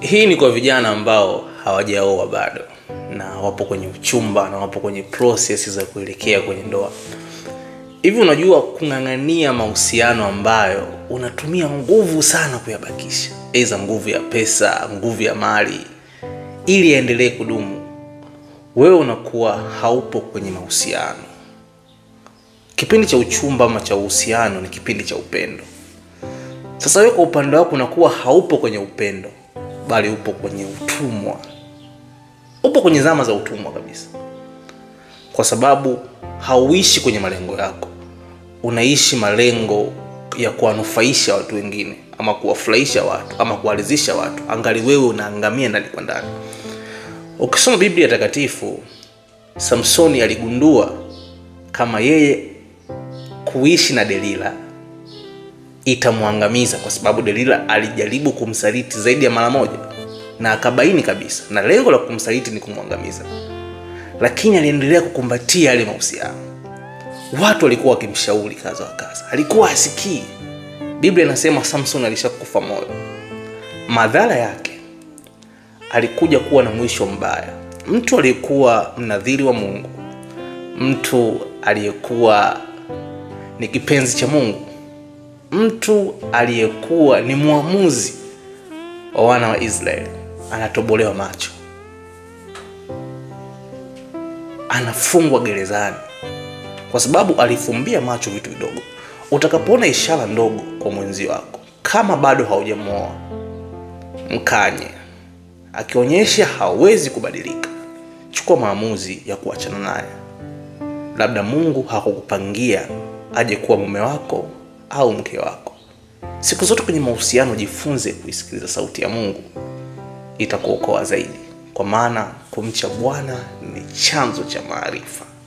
Hii ni kwa vijana ambao hawajaoa bado na wapo kwenye uchumba na wapo kwenye process za kuelekea kwenye ndoa. Hivi unajua kung'ang'ania mahusiano ambayo unatumia nguvu sana kuyabakisha, aidha nguvu ya pesa, nguvu ya mali, ili yaendelee kudumu. Wewe unakuwa haupo kwenye mahusiano. Kipindi cha uchumba ama cha uhusiano ni kipindi cha upendo. Sasa wewe kwa upande wako unakuwa haupo kwenye upendo, bali upo kwenye utumwa. Upo kwenye zama za utumwa kabisa. Kwa sababu hauishi kwenye malengo yako. Unaishi malengo ya kuwanufaisha watu wengine, ama kuwafurahisha watu, ama kuwaridhisha watu. Angali wewe unaangamia ndani kwa ndani. Ukisoma Biblia takatifu, Samsoni aligundua kama yeye kuishi na Delila itamwangamiza, kwa sababu Delila alijaribu kumsaliti zaidi ya mara moja na akabaini kabisa na lengo la kumsaliti ni kumwangamiza, lakini aliendelea kukumbatia yale mahusiano. Watu walikuwa wakimshauri kaza wa kaza, alikuwa hasikii. Biblia inasema Samson alishakufa moyo. Madhara yake, alikuja kuwa na mwisho mbaya. Mtu aliyekuwa mnadhiri wa Mungu, mtu aliyekuwa ni kipenzi cha Mungu, mtu aliyekuwa ni muamuzi wa wana wa Israeli, anatobolewa macho, anafungwa gerezani kwa sababu alifumbia macho vitu vidogo. Utakapoona ishara ndogo kwa mwenzi wako, kama bado haujamuoa, mkanye. Akionyesha hawezi kubadilika, chukua maamuzi ya kuachana naye. Labda Mungu hakukupangia aje kuwa mume wako au mke wako. Siku zote kwenye mahusiano jifunze kuisikiliza sauti ya Mungu. Itakuokoa zaidi, kwa maana kumcha Bwana ni chanzo cha maarifa.